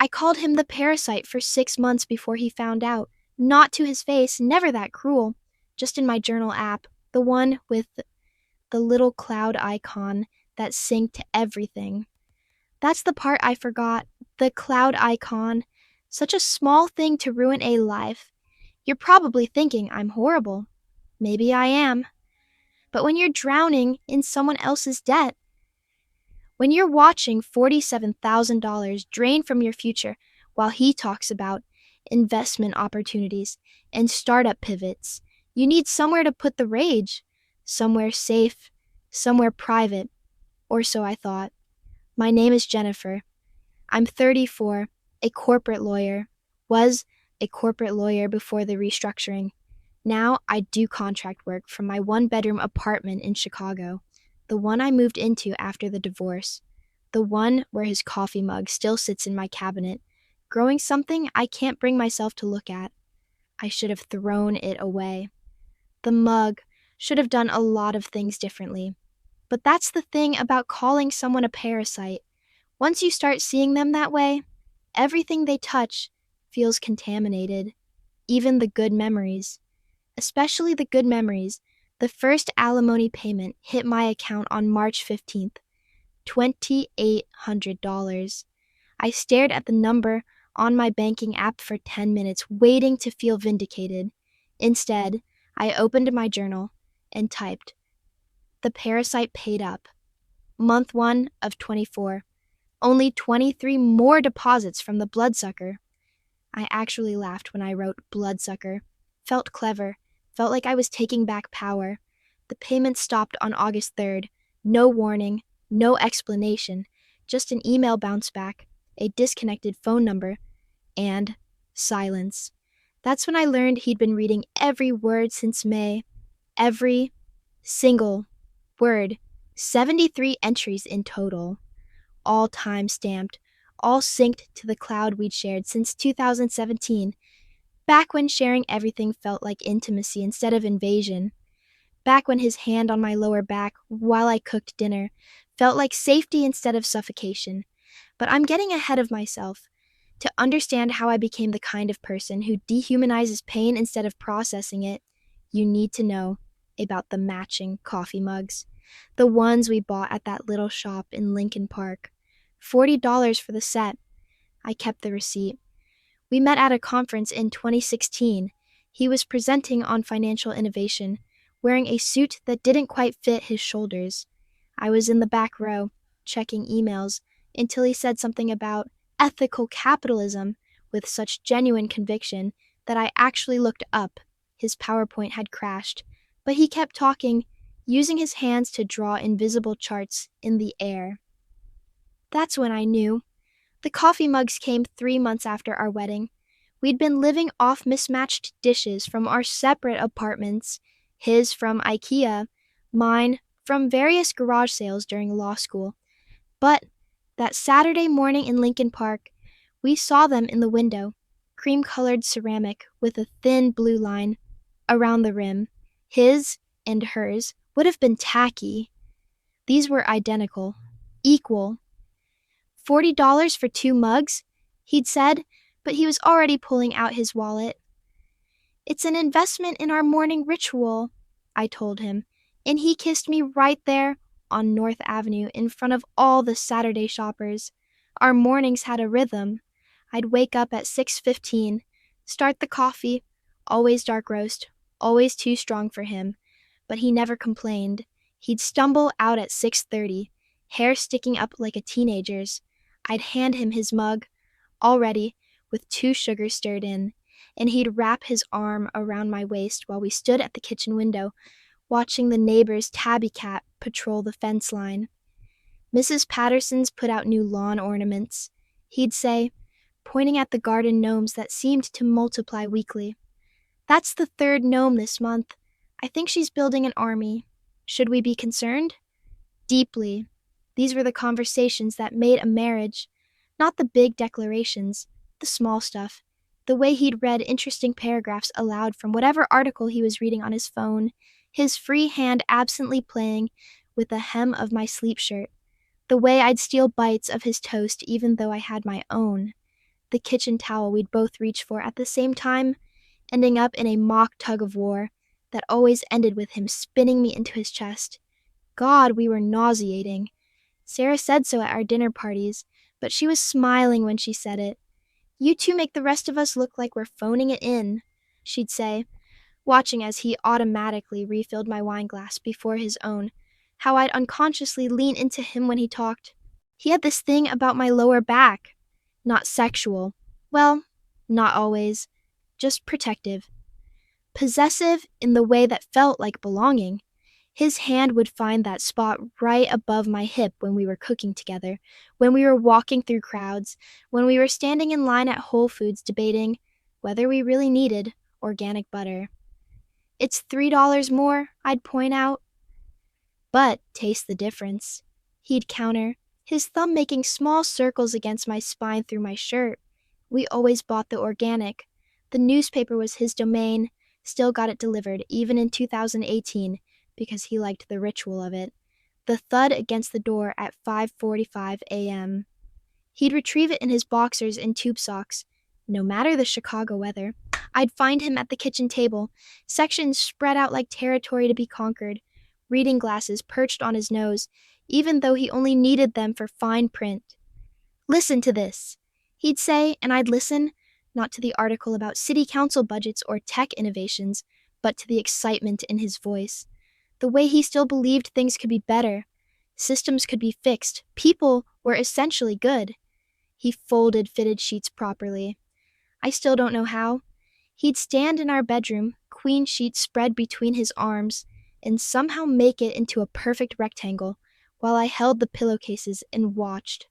I called him the parasite for 6 months before he found out. Not to his face, never that cruel. Just in my journal app, the one with the little cloud icon that synced everything. That's the part I forgot. The cloud icon. Such a small thing to ruin a life. You're probably thinking I'm horrible. Maybe I am. But when you're drowning in someone else's debt, when you're watching $47,000 drain from your future while he talks about investment opportunities and startup pivots, you need somewhere to put the rage. Somewhere safe, somewhere private, or so I thought. My name is Jennifer. I'm 34, a corporate lawyer. Was a corporate lawyer before the restructuring. Now I do contract work from my one-bedroom apartment in Chicago, the one I moved into after the divorce, the one where his coffee mug still sits in my cabinet, growing something I can't bring myself to look at. I should have thrown it away. The mug should have done a lot of things differently. But that's the thing about calling someone a parasite. Once you start seeing them that way, everything they touch feels contaminated. Even the good memories. Especially the good memories. The first alimony payment hit my account on March 15th. $2,800. I stared at the number on my banking app for 10 minutes, waiting to feel vindicated. Instead, I opened my journal and typed, "The parasite paid up. Month 1 of 24. Only 23 more deposits from the bloodsucker." I actually laughed when I wrote bloodsucker. Felt clever. Felt like I was taking back power. The payment stopped on August 3rd. No warning, no explanation. Just an email bounce back, a disconnected phone number, and silence. That's when I learned he'd been reading every word since May. Every single word. 73 entries in total. All time-stamped. All synced to the cloud we'd shared since 2017. Back when sharing everything felt like intimacy instead of invasion. Back when his hand on my lower back while I cooked dinner felt like safety instead of suffocation. But I'm getting ahead of myself. To understand how I became the kind of person who dehumanizes pain instead of processing it, you need to know about the matching coffee mugs. The ones we bought at that little shop in Lincoln Park. $40 for the set. I kept the receipt. We met at a conference in 2016. He was presenting on financial innovation, wearing a suit that didn't quite fit his shoulders. I was in the back row, checking emails, until he said something about ethical capitalism with such genuine conviction that I actually looked up. His PowerPoint had crashed, but he kept talking, using his hands to draw invisible charts in the air. That's when I knew. The coffee mugs came 3 months after our wedding. We'd been living off mismatched dishes from our separate apartments, his from IKEA, mine from various garage sales during law school. But that Saturday morning in Lincoln Park, we saw them in the window, cream-colored ceramic with a thin blue line around the rim. His and hers would have been tacky. These were identical, equal. $40 for 2 mugs, he'd said, but he was already pulling out his wallet. "It's an investment in our morning ritual," I told him, and he kissed me right there on North Avenue in front of all the Saturday shoppers. Our mornings had a rhythm. I'd wake up at 6:15, start the coffee, always dark roast, always too strong for him, but he never complained. He'd stumble out at 6:30, hair sticking up like a teenager's. I'd hand him his mug, all ready, with 2 sugars stirred in, and he'd wrap his arm around my waist while we stood at the kitchen window, watching the neighbor's tabby cat patrol the fence line. "Mrs. Patterson's put out new lawn ornaments," he'd say, pointing at the garden gnomes that seemed to multiply weekly. "That's the 3rd gnome this month. I think she's building an army. Should we be concerned?" Deeply. These were the conversations that made a marriage, not the big declarations, the small stuff, the way he'd read interesting paragraphs aloud from whatever article he was reading on his phone, his free hand absently playing with the hem of my sleep shirt, the way I'd steal bites of his toast even though I had my own. the kitchen towel we'd both reach for at the same time, ending up in a mock tug of war that always ended with him spinning me into his chest. God, we were nauseating. Sarah said so at our dinner parties, but she was smiling when she said it. "You two make the rest of us look like we're phoning it in," she'd say, watching as he automatically refilled my wine glass before his own, how I'd unconsciously lean into him when he talked. He had this thing about my lower back. Not sexual. Well, not always. Just protective. Possessive in the way that felt like belonging. His hand would find that spot right above my hip when we were cooking together, when we were walking through crowds, when we were standing in line at Whole Foods debating whether we really needed organic butter. "It's $3 more," I'd point out. "But taste the difference," he'd counter, his thumb making small circles against my spine through my shirt. We always bought the organic. The newspaper was his domain, still got it delivered, even in 2018, because he liked the ritual of it. The thud against the door at 5:45 a.m. He'd retrieve it in his boxers and tube socks, no matter the Chicago weather. I'd find him at the kitchen table, sections spread out like territory to be conquered, reading glasses perched on his nose, even though he only needed them for fine print. "Listen to this," he'd say, and I'd listen, not to the article about city council budgets or tech innovations, but to the excitement in his voice. The way he still believed things could be better. Systems could be fixed. People were essentially good. He folded fitted sheets properly. I still don't know how. He'd stand in our bedroom, queen sheets spread between his arms, and somehow make it into a perfect rectangle, while I held the pillowcases and watched.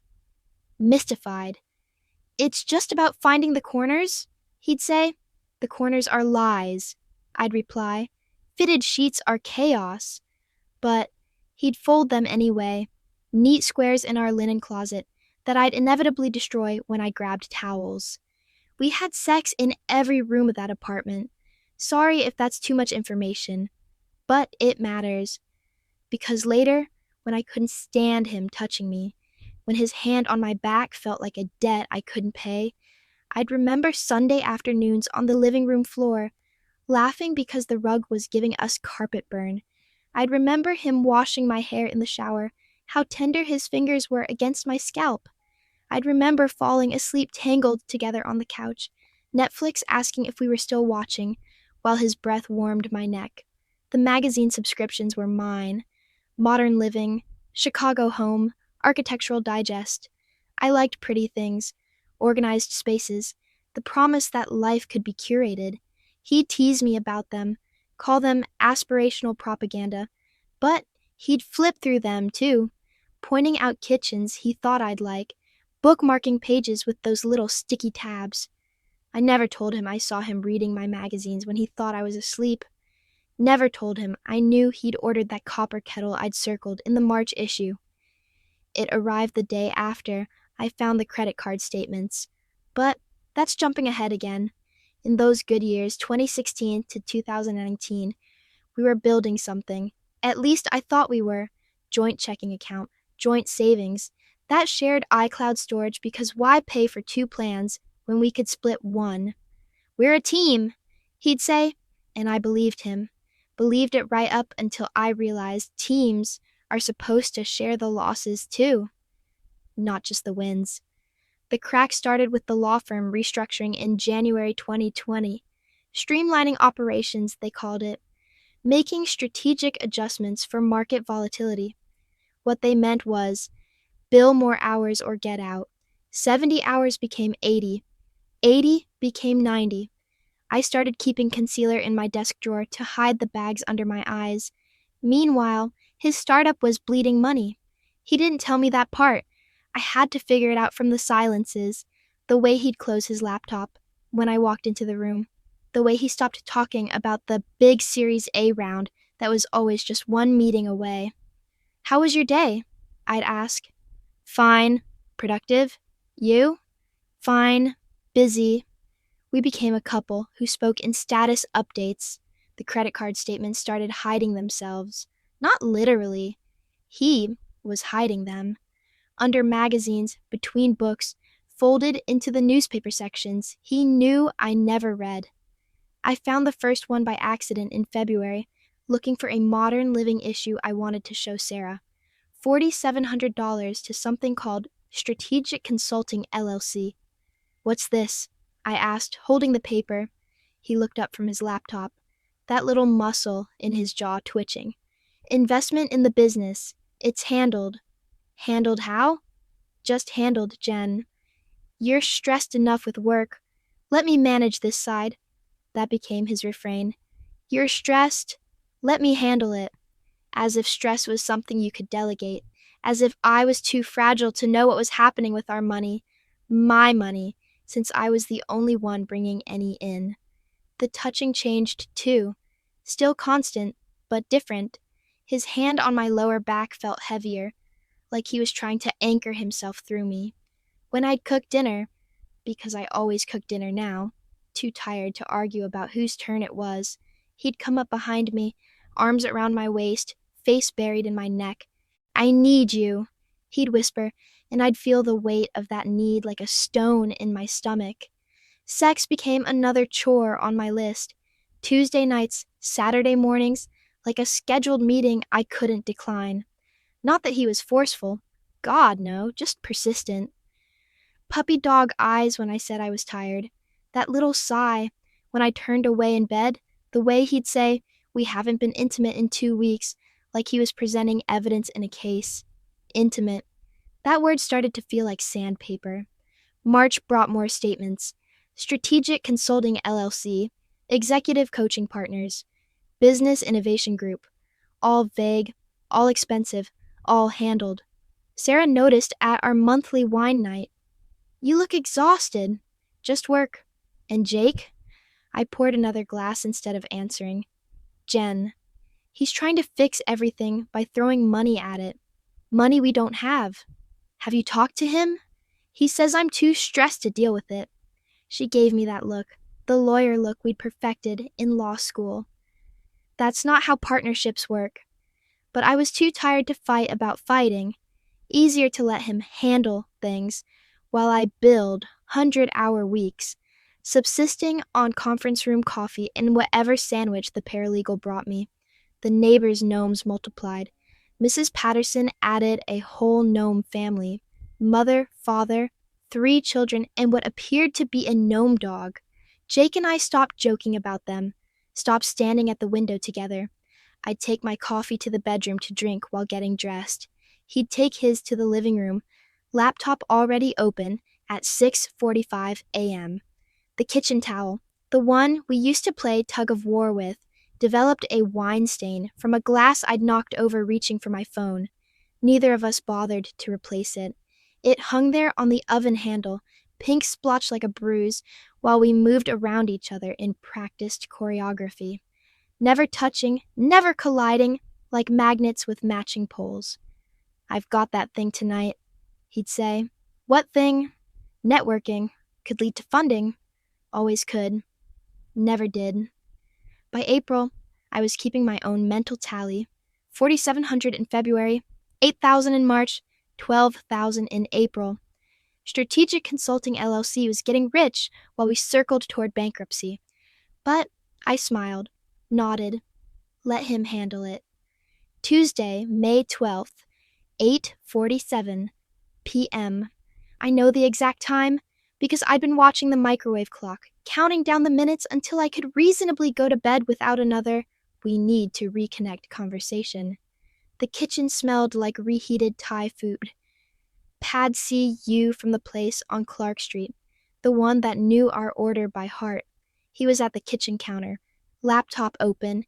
Mystified. "It's just about finding the corners," he'd say. "The corners are lies," I'd reply. "Fitted sheets are chaos." But he'd fold them anyway, neat squares in our linen closet that I'd inevitably destroy when I grabbed towels. We had sex in every room of that apartment. Sorry if that's too much information, but it matters. Because later, when I couldn't stand him touching me, when his hand on my back felt like a debt I couldn't pay, I'd remember Sunday afternoons on the living room floor, laughing because the rug was giving us carpet burn. I'd remember him washing my hair in the shower, how tender his fingers were against my scalp. I'd remember falling asleep tangled together on the couch, Netflix asking if we were still watching, while his breath warmed my neck. The magazine subscriptions were mine. Modern Living, Chicago Home, Architectural Digest. I liked pretty things, organized spaces, the promise that life could be curated. He'd tease me about them, call them aspirational propaganda, but he'd flip through them too, pointing out kitchens he thought I'd like, bookmarking pages with those little sticky tabs. I never told him I saw him reading my magazines when he thought I was asleep. Never told him I knew he'd ordered that copper kettle I'd circled in the March issue. It arrived the day after I found the credit card statements. But that's jumping ahead again. In those good years, 2016 to 2019, we were building something. At least I thought we were. Joint checking account, joint savings. That shared iCloud storage, because why pay for two plans when we could split one? "We're a team," he'd say, and I believed him. Believed it right up until I realized teams are supposed to share the losses too, not just the wins. The crack started with the law firm restructuring in January 2020. Streamlining operations, they called it. Making strategic adjustments for market volatility. What they meant was, bill more hours or get out. 70 hours became 80. 80 became 90. I started keeping concealer in my desk drawer to hide the bags under my eyes. Meanwhile, his startup was bleeding money. He didn't tell me that part. I had to figure it out from the silences, the way he'd close his laptop when I walked into the room, the way he stopped talking about the big Series A round that was always just one meeting away. "How was your day?" I'd ask. "Fine. Productive. You?" "Fine. Busy." We became a couple who spoke in status updates. The credit card statements started hiding themselves. Not literally. He was hiding them. Under magazines, between books, folded into the newspaper sections he knew I never read. I found the first one by accident in February, looking for a modern living issue I wanted to show Sarah. $4,700 to something called Strategic Consulting LLC. "What's this?" I asked, holding the paper. He looked up from his laptop, that little muscle in his jaw twitching. "Investment in the business. It's handled." "Handled how?" "Just handled, Jen. You're stressed enough with work. Let me manage this side." That became his refrain. "You're stressed. Let me handle it." As if stress was something you could delegate. As if I was too fragile to know what was happening with our money. My money, since I was the only one bringing any in. The touching changed, too. Still constant, but different. His hand on my lower back felt heavier, like he was trying to anchor himself through me. When I'd cook dinner, because I always cook dinner now, too tired to argue about whose turn it was, he'd come up behind me, arms around my waist, face buried in my neck. "I need you," he'd whisper, and I'd feel the weight of that need like a stone in my stomach. Sex became another chore on my list. Tuesday nights, Saturday mornings, like a scheduled meeting I couldn't decline. Not that he was forceful. God, no, just persistent. Puppy dog eyes when I said I was tired. That little sigh when I turned away in bed, the way he'd say, "We haven't been intimate in 2 weeks," like he was presenting evidence in a case. Intimate. That word started to feel like sandpaper. March brought more statements. Strategic Consulting LLC, Executive Coaching Partners, Business Innovation Group. All vague, all expensive, all handled. Sarah noticed at our monthly wine night. "You look exhausted." "Just work." "And Jake?" I poured another glass instead of answering. "Jen. He's trying to fix everything by throwing money at it. Money we don't have." "Have you talked to him?" "He says I'm too stressed to deal with it." She gave me that look, the lawyer look we'd perfected in law school. That's not how partnerships work. But I was too tired to fight about fighting. Easier to let him handle things while I build 100-hour weeks, subsisting on conference room coffee and whatever sandwich the paralegal brought me. The neighbors' gnomes multiplied. Mrs. Patterson added a whole gnome family. Mother, father, 3 children, and what appeared to be a gnome dog. Jake and I stopped joking about them, stopped standing at the window together. I'd take my coffee to the bedroom to drink while getting dressed. He'd take his to the living room, laptop already open at 6:45 a.m. The kitchen towel, the one we used to play tug of war with, developed a wine stain from a glass I'd knocked over reaching for my phone. Neither of us bothered to replace it. It hung there on the oven handle, pink splotched like a bruise, while we moved around each other in practiced choreography. Never touching, never colliding, like magnets with matching poles. "I've got that thing tonight," he'd say. "What thing?" "Networking. Could lead to funding." Always could. Never did. By April, I was keeping my own mental tally. 4,700 in February, 8,000 in March, 12,000 in April. Strategic Consulting LLC was getting rich while we circled toward bankruptcy. But I smiled, nodded, let him handle it. Tuesday, May 12th, 8:47 p.m. I know the exact time because I'd been watching the microwave clock, counting down the minutes until I could reasonably go to bed without another "we need to reconnect" conversation. The kitchen smelled like reheated Thai food. Pad C.U. from the place on Clark Street, the one that knew our order by heart. He was at the kitchen counter, laptop open,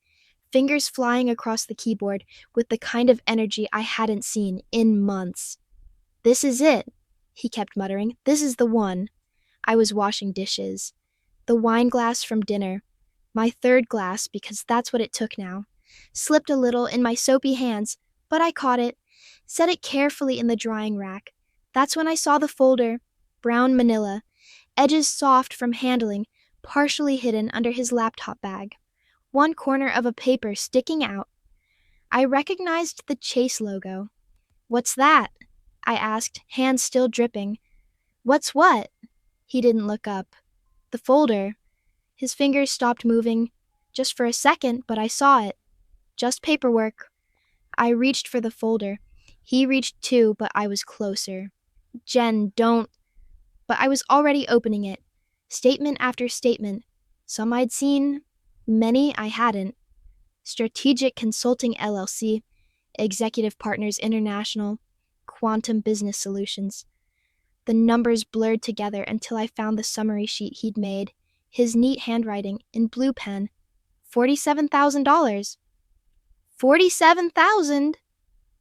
fingers flying across the keyboard with the kind of energy I hadn't seen in months. "This is it," he kept muttering. "This is the one." I was washing dishes. The wine glass from dinner, my 3rd glass because that's what it took now, slipped a little in my soapy hands, but I caught it, set it carefully in the drying rack. That's when I saw the folder, brown manila, edges soft from handling, partially hidden under his laptop bag. One corner of a paper sticking out. I recognized the Chase logo. "What's that?" I asked, hands still dripping. What's what? He didn't look up. The folder. His fingers stopped moving. Just for a second, but I saw it. Just paperwork. I reached for the folder. He reached too, but I was closer. Jen, don't. But I was already opening it. Statement after statement. Some I'd seen, many I hadn't. Strategic Consulting LLC, Executive Partners International, Quantum Business Solutions. The numbers blurred together until I found the summary sheet he'd made, his neat handwriting in blue pen. $47,000. $47,000?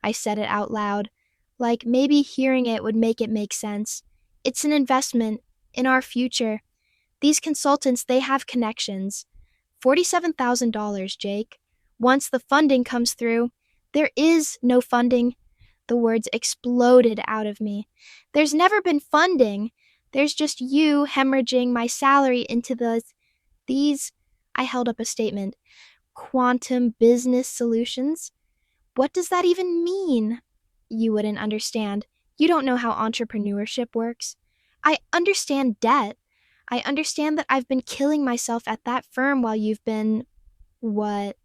I said it out loud, like maybe hearing it would make it make sense. It's an investment in our future. These consultants, they have connections. $47,000, Jake. Once the funding comes through, there is no funding. The words exploded out of me. There's never been funding. There's just you hemorrhaging my salary into these, I held up a statement. Quantum Business Solutions? What does that even mean? You wouldn't understand. You don't know how entrepreneurship works. I understand debt. I understand that I've been killing myself at that firm while you've been, what?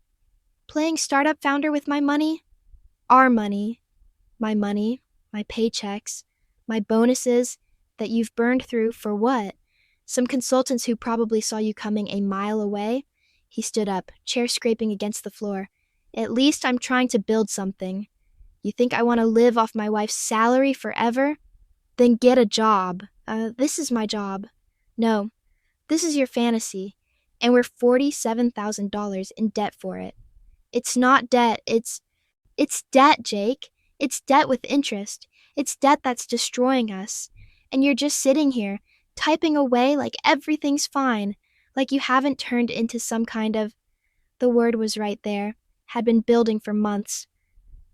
Playing startup founder with my money? Our money, my paychecks, my bonuses that you've burned through for what? Some consultants who probably saw you coming a mile away? He stood up, chair scraping against the floor. At least I'm trying to build something. You think I want to live off my wife's salary forever? Then get a job. This is my job. No, this is your fantasy, and we're $47,000 in debt for it. It's not debt, it's debt, Jake. It's debt with interest. It's debt that's destroying us. And you're just sitting here, typing away like everything's fine, like you haven't turned into some kind of, the word was right there, had been building for months.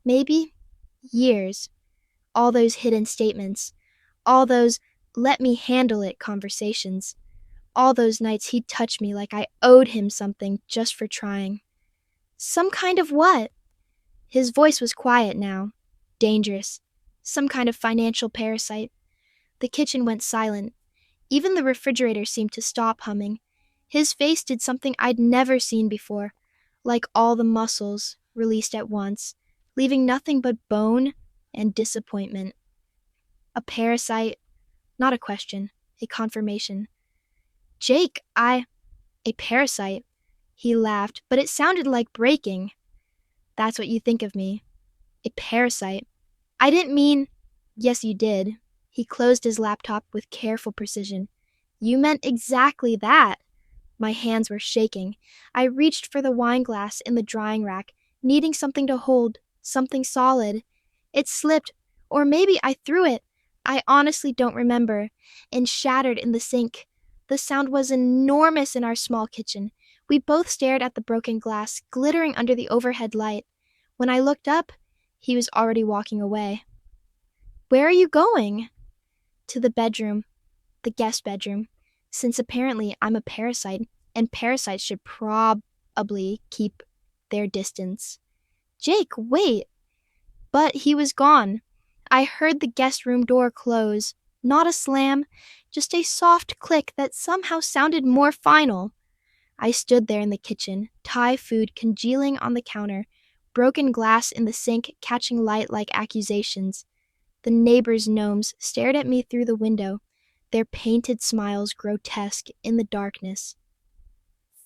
Maybe years. All those hidden statements. All those let me handle it conversations. All those nights he'd touch me like I owed him something just for trying. Some kind of what? His voice was quiet now. Dangerous. Some kind of financial parasite. The kitchen went silent. Even the refrigerator seemed to stop humming. His face did something I'd never seen before, like all the muscles released at once, leaving nothing but bone and disappointment. A parasite, not a question, a confirmation. Jake, a parasite. He laughed, but it sounded like breaking. That's what you think of me. A parasite. I didn't mean... Yes, you did. He closed his laptop with careful precision. You meant exactly that. My hands were shaking. I reached for the wine glass in the drying rack, needing something to hold, something solid. It slipped, or maybe I threw it. I honestly don't remember, and shattered in the sink. The sound was enormous in our small kitchen. We both stared at the broken glass, glittering under the overhead light. When I looked up, he was already walking away. Where are you going? To the bedroom, the guest bedroom, since apparently I'm a parasite, and parasites should probably keep their distance. Jake, wait! But he was gone. I heard the guest room door close. Not a slam, just a soft click that somehow sounded more final. I stood there in the kitchen, Thai food congealing on the counter, broken glass in the sink catching light like accusations. The neighbors' gnomes stared at me through the window, their painted smiles grotesque in the darkness.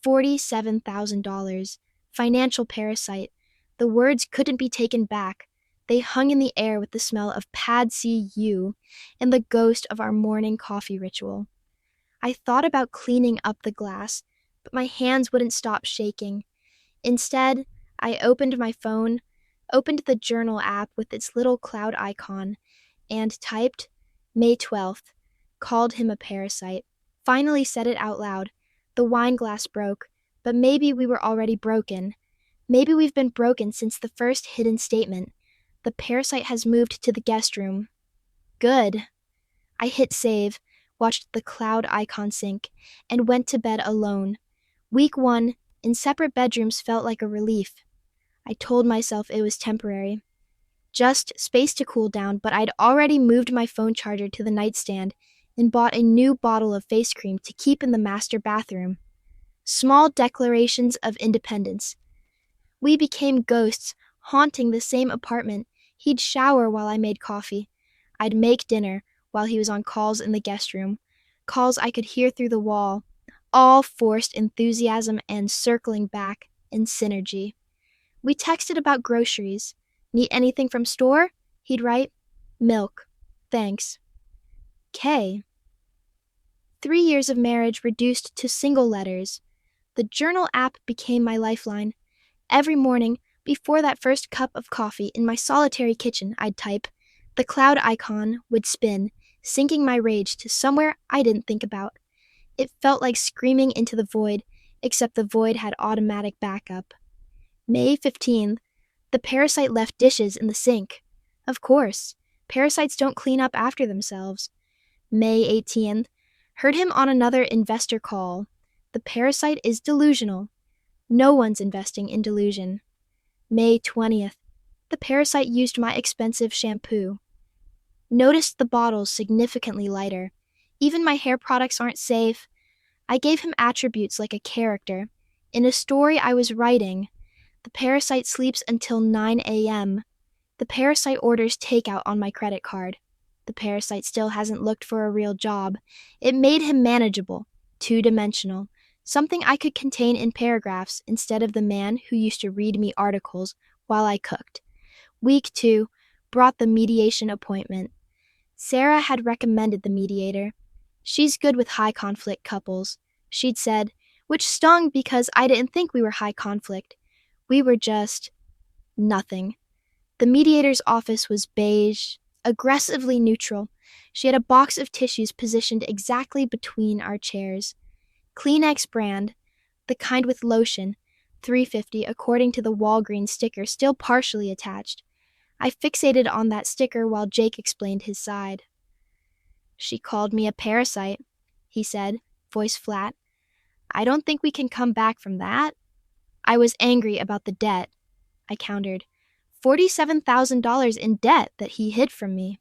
$47,000. Financial parasite. The words couldn't be taken back. They hung in the air with the smell of Pad See Ew and the ghost of our morning coffee ritual. I thought about cleaning up the glass, but my hands wouldn't stop shaking. Instead, I opened my phone, opened the journal app with its little cloud icon, and typed, May 12th, called him a parasite. Finally said it out loud. The wine glass broke, but maybe we were already broken. Maybe we've been broken since the first hidden statement. The parasite has moved to the guest room. Good. I hit save, watched the cloud icon sink, and went to bed alone. Week 1, in separate bedrooms, felt like a relief. I told myself it was temporary. Just space to cool down, but I'd already moved my phone charger to the nightstand, and bought a new bottle of face cream to keep in the master bathroom. Small declarations of independence. We became ghosts, haunting the same apartment. He'd shower while I made coffee. I'd make dinner while he was on calls in the guest room, calls I could hear through the wall, all forced enthusiasm and circling back in synergy. We texted about groceries. Need anything from store? He'd write, milk. Thanks. K. 3 years of marriage reduced to single letters. The journal app became my lifeline. Every morning, before that first cup of coffee in my solitary kitchen, I'd type. The cloud icon would spin, sinking my rage to somewhere I didn't think about. It felt like screaming into the void, except the void had automatic backup. May 15th, the parasite left dishes in the sink. Of course, parasites don't clean up after themselves. May 18th, heard him on another investor call. The parasite is delusional. No one's investing in delusion. May 20th, the parasite used my expensive shampoo. Noticed the bottles significantly lighter. Even my hair products aren't safe. I gave him attributes like a character. In a story I was writing, the parasite sleeps until 9 a.m. The parasite orders takeout on my credit card. The parasite still hasn't looked for a real job. It made him manageable, two-dimensional, something I could contain in paragraphs instead of the man who used to read me articles while I cooked. Week 2 brought the mediation appointment. Sarah had recommended the mediator. She's good with high-conflict couples, she'd said, which stung because I didn't think we were high conflict. We were just nothing. The mediator's office was beige, aggressively neutral. She had a box of tissues positioned exactly between our chairs. Kleenex brand, the kind with lotion, $3.50 according to the Walgreens sticker still partially attached. I fixated on that sticker while Jake explained his side. She called me a parasite, he said, voice flat. I don't think we can come back from that. I was angry about the debt, I countered. $47,000 in debt that he hid from me.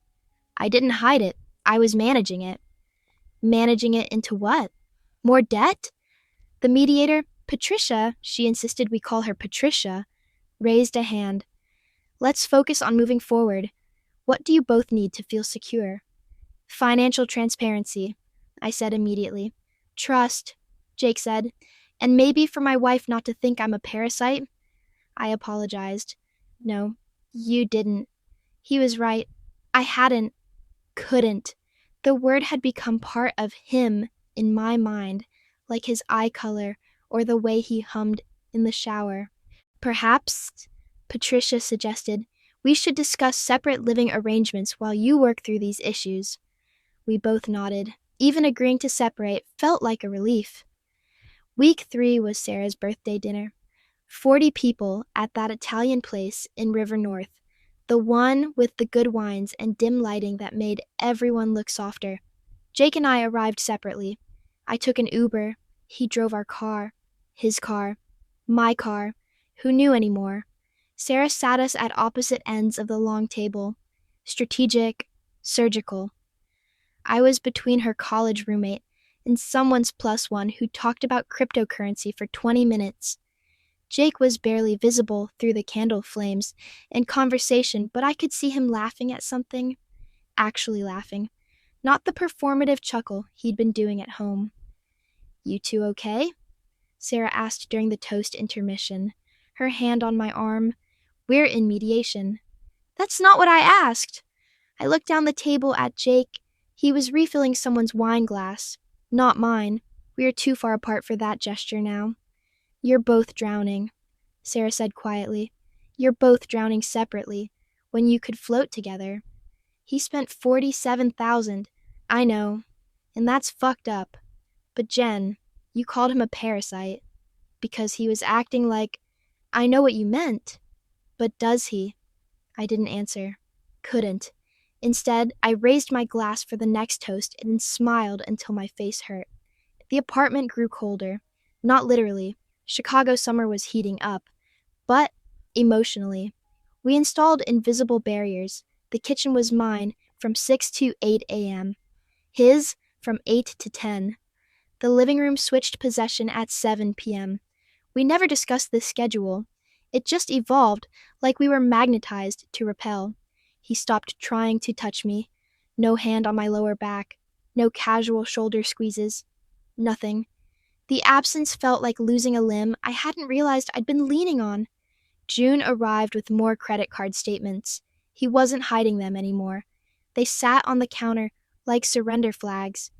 I didn't hide it. I was managing it. Managing it into what? More debt? The mediator, Patricia, she insisted we call her Patricia, raised a hand. Let's focus on moving forward. What do you both need to feel secure? Financial transparency, I said immediately. Trust, Jake said, and maybe for my wife not to think I'm a parasite. I apologized. No, you didn't. He was right. I couldn't. The word had become part of him in my mind, like his eye color or the way he hummed in the shower. Perhaps, Patricia suggested, we should discuss separate living arrangements while you work through these issues. We both nodded. Even agreeing to separate felt like a relief. Week 3 was Sarah's birthday dinner. 40 people at that Italian place in River North, the one with the good wines and dim lighting that made everyone look softer. Jake and I arrived separately. I took an Uber. He drove our car. His car. My car. Who knew anymore? Sarah sat us at opposite ends of the long table. Strategic, surgical. I was between her college roommate and someone's plus one who talked about cryptocurrency for 20 minutes. Jake was barely visible through the candle flames and conversation, but I could see him laughing at something. Actually laughing. Not the performative chuckle he'd been doing at home. You two okay? Sarah asked during the toast intermission, her hand on my arm. We're in mediation. That's not what I asked. I looked down the table at Jake. He was refilling someone's wine glass. Not mine. We are too far apart for that gesture now. You're both drowning, Sarah said quietly. You're both drowning separately, when you could float together. He spent $47,000. I know, and that's fucked up. But Jen, you called him a parasite. Because he was acting like, I know what you meant. But does he? I didn't answer. Couldn't. Instead, I raised my glass for the next toast and smiled until my face hurt. The apartment grew colder. Not literally. Chicago summer was heating up. But emotionally. We installed invisible barriers. The kitchen was mine from 6 to 8 a.m. His from 8 to 10. The living room switched possession at 7 p.m. We never discussed this schedule. It just evolved like we were magnetized to repel. He stopped trying to touch me. No hand on my lower back. No casual shoulder squeezes. Nothing. The absence felt like losing a limb I hadn't realized I'd been leaning on. June arrived with more credit card statements. He wasn't hiding them anymore. They sat on the counter like surrender flags.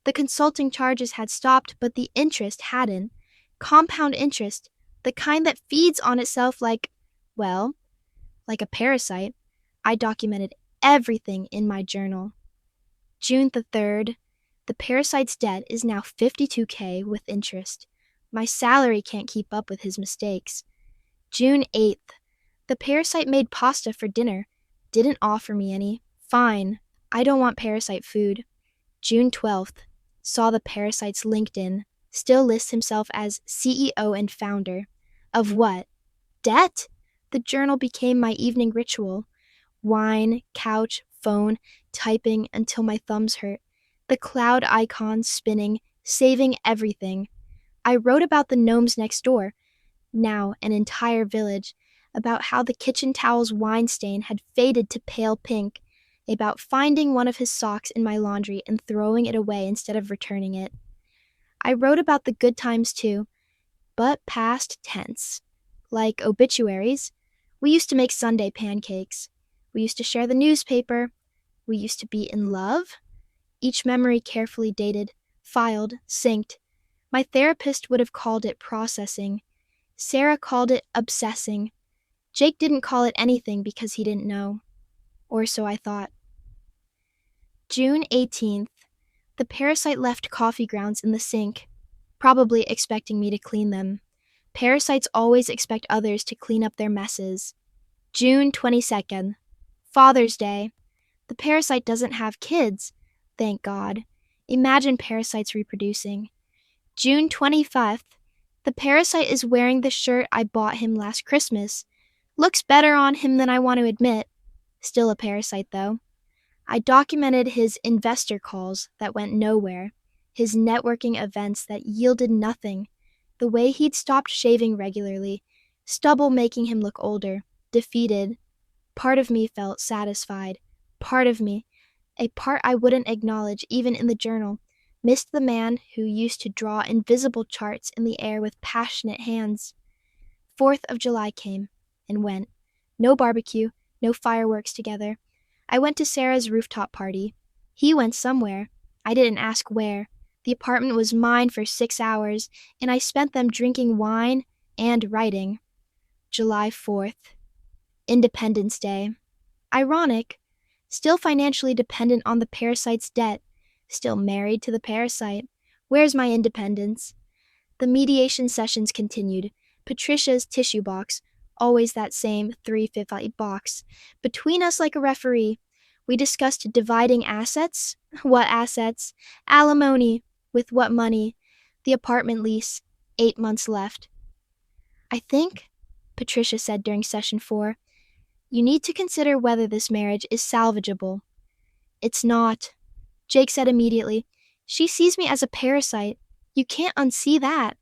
The consulting charges had stopped, but the interest hadn't. Compound interest, the kind that feeds on itself like a parasite. I documented everything in my journal. June the 3rd. The parasite's debt is now $52K with interest. My salary can't keep up with his mistakes. June 8th. The parasite made pasta for dinner. Didn't offer me any. Fine. I don't want parasite food. June 12th. Saw the parasite's LinkedIn. Still lists himself as CEO and founder. Of what? Debt? The journal became my evening ritual. Wine, couch, phone, typing until my thumbs hurt. The cloud icons spinning, saving everything. I wrote about the gnomes next door, now an entire village, about how the kitchen towel's wine stain had faded to pale pink, about finding one of his socks in my laundry and throwing it away instead of returning it. I wrote about the good times too, but past tense. Like obituaries. We used to make Sunday pancakes. We used to share the newspaper. We used to be in love. Each memory carefully dated, filed, synced. My therapist would have called it processing. Sarah called it obsessing. Jake didn't call it anything because he didn't know. Or so I thought. June 18th. The parasite left coffee grounds in the sink, probably expecting me to clean them. Parasites always expect others to clean up their messes. June 22nd. Father's Day. The parasite doesn't have kids. Thank God. Imagine parasites reproducing. June 25th. The parasite is wearing the shirt I bought him last Christmas. Looks better on him than I want to admit. Still a parasite, though. I documented his investor calls that went nowhere, his networking events that yielded nothing, the way he'd stopped shaving regularly, stubble making him look older, defeated. Part of me felt satisfied. Part of me, a part I wouldn't acknowledge even in the journal, missed the man who used to draw invisible charts in the air with passionate hands. 4th of July came and went. No barbecue, no fireworks together. I went to Sarah's rooftop party. He went somewhere. I didn't ask where. The apartment was mine for 6 hours, and I spent them drinking wine and writing. July 4th. Independence Day. Ironic. Still financially dependent on the parasite's debt. Still married to the parasite. Where's my independence? The mediation sessions continued. Patricia's tissue box, always that same 350 box, between us like a referee. We discussed dividing assets. What assets? Alimony. With what money? The apartment lease. 8 months left. I think, Patricia said during session 4, you need to consider whether this marriage is salvageable. It's not. Jake said immediately. She sees me as a parasite. You can't unsee that.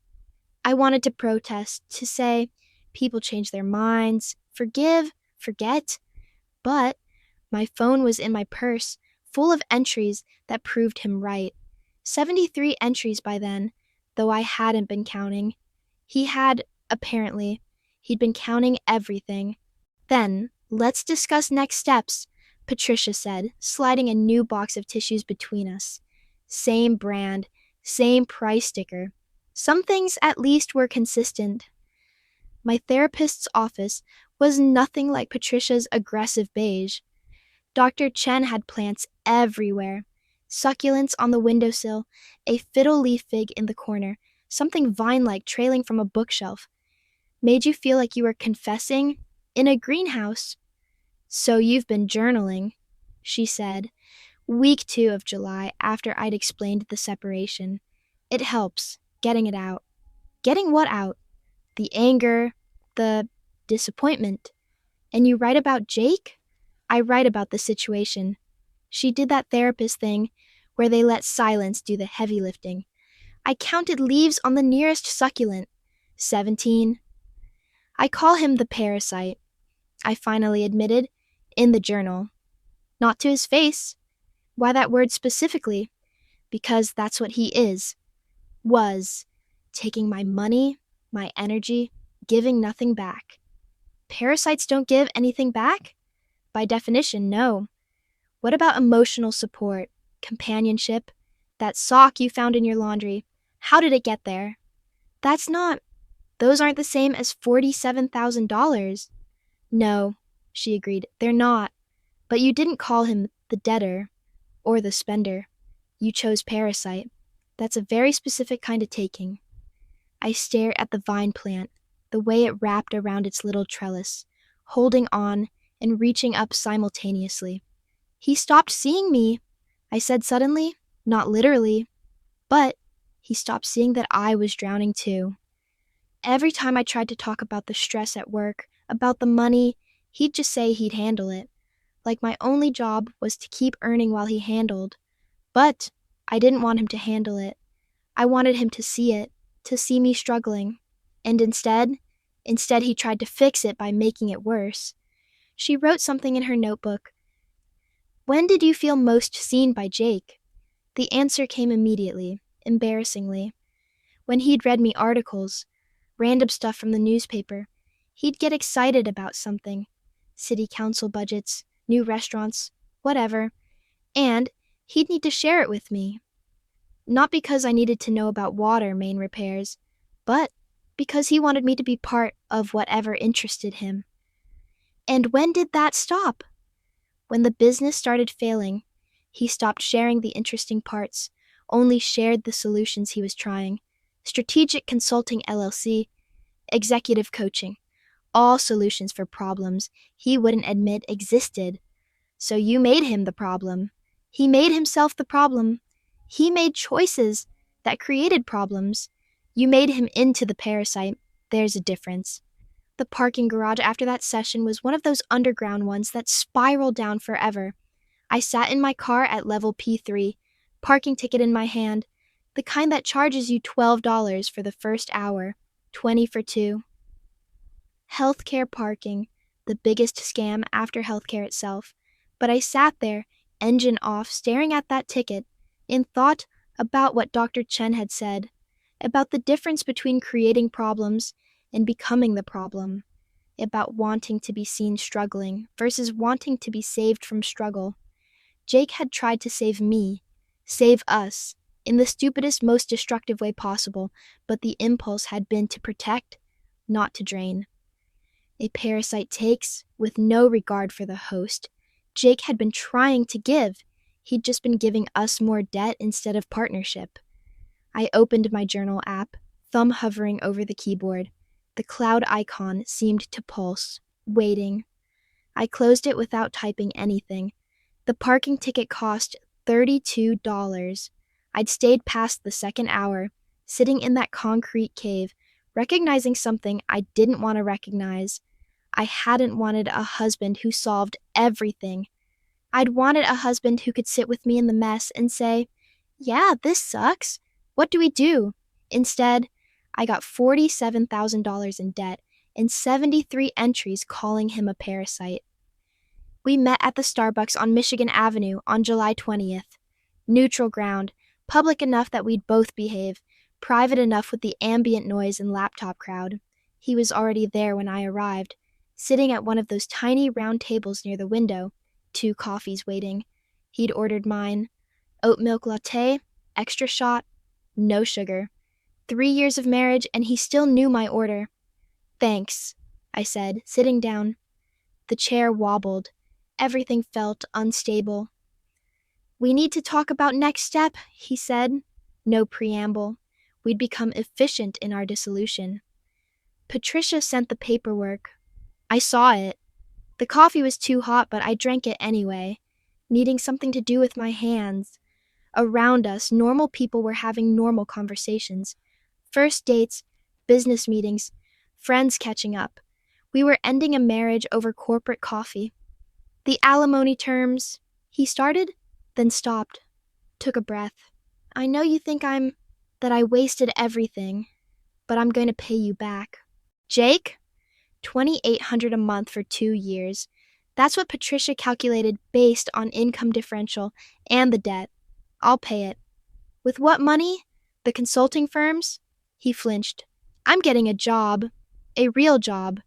I wanted to protest, to say, people change their minds, forgive, forget. But my phone was in my purse, full of entries that proved him right. 73 entries by then, though I hadn't been counting. He had, apparently. He'd been counting everything. Then, let's discuss next steps, Patricia said, sliding a new box of tissues between us. Same brand, same price sticker. Some things at least were consistent. My therapist's office was nothing like Patricia's aggressive beige. Dr. Chen had plants everywhere. Succulents on the windowsill, a fiddle leaf fig in the corner, something vine-like trailing from a bookshelf. Made you feel like you were confessing in a greenhouse. So you've been journaling, she said. Week 2 of July, after I'd explained the separation. It helps, getting it out. Getting what out? The anger, the disappointment. And you write about Jake? I write about the situation. She did that therapist thing where they let silence do the heavy lifting. I counted leaves on the nearest succulent. 17. I call him the parasite, I finally admitted, in the journal. Not to his face. Why that word specifically? Because that's what he is. Was. Taking my money, my energy, giving nothing back. Parasites don't give anything back? By definition, no. What about emotional support, companionship? That sock you found in your laundry, how did it get there? Those aren't the same as $47,000. No, she agreed, they're not. But you didn't call him the debtor or the spender. You chose parasite. That's a very specific kind of taking. I stared at the vine plant, the way it wrapped around its little trellis, holding on and reaching up simultaneously. He stopped seeing me, I said suddenly, not literally, but he stopped seeing that I was drowning too. Every time I tried to talk about the stress at work, about the money, he'd just say he'd handle it. Like my only job was to keep earning while he handled. But I didn't want him to handle it. I wanted him to see it, to see me struggling. And instead he tried to fix it by making it worse. She wrote something in her notebook. When did you feel most seen by Jake? The answer came immediately, embarrassingly. When he'd read me articles, random stuff from the newspaper, he'd get excited about something. City council budgets, new restaurants, whatever. And he'd need to share it with me. Not because I needed to know about water main repairs, but because he wanted me to be part of whatever interested him. And when did that stop? When the business started failing, he stopped sharing the interesting parts, only shared the solutions he was trying. Strategic Consulting LLC, executive coaching, all solutions for problems he wouldn't admit existed. So you made him the problem. He made himself the problem. He made choices that created problems. You made him into the parasite. There's a difference. The parking garage after that session was one of those underground ones that spiral down forever. I sat in my car at level P3, parking ticket in my hand, the kind that charges you $12 for the first hour, 20 for 2. Healthcare parking, the biggest scam after healthcare itself. But I sat there, engine off, staring at that ticket, in thought about what Dr. Chen had said, about the difference between creating problems and becoming the problem, about wanting to be seen struggling versus wanting to be saved from struggle. Jake had tried to save me, save us, in the stupidest, most destructive way possible, but the impulse had been to protect, not to drain. A parasite takes, with no regard for the host. Jake had been trying to give. He'd just been giving us more debt instead of partnership. I opened my journal app, thumb hovering over the keyboard. The cloud icon seemed to pulse, waiting. I closed it without typing anything. The parking ticket cost $32. I'd stayed past the second hour, sitting in that concrete cave, recognizing something I didn't want to recognize. I hadn't wanted a husband who solved everything. I'd wanted a husband who could sit with me in the mess and say, "Yeah, this sucks. What do we do?" Instead, I got $47,000 in debt and 73 entries calling him a parasite. We met at the Starbucks on Michigan Avenue on July 20th. Neutral ground, public enough that we'd both behave, private enough with the ambient noise and laptop crowd. He was already there when I arrived, sitting at one of those tiny round tables near the window, 2 coffees waiting. He'd ordered mine. Oat milk latte, extra shot, no sugar. 3 years of marriage, and he still knew my order. "Thanks," I said, sitting down. The chair wobbled. Everything felt unstable. "We need to talk about next step," he said. No preamble. We'd become efficient in our dissolution. Patricia sent the paperwork. I saw it. The coffee was too hot, but I drank it anyway, needing something to do with my hands. Around us, normal people were having normal conversations. First dates, business meetings, friends catching up. We were ending a marriage over corporate coffee. "The alimony terms," he started, then stopped. took a breath. I know you think that I wasted everything, but I'm going to pay you back. Jake? $2,800 a month for 2 years. That's what Patricia calculated based on income differential and the debt. I'll pay it. With what money? The consulting firms? He flinched. I'm getting a job. A real job.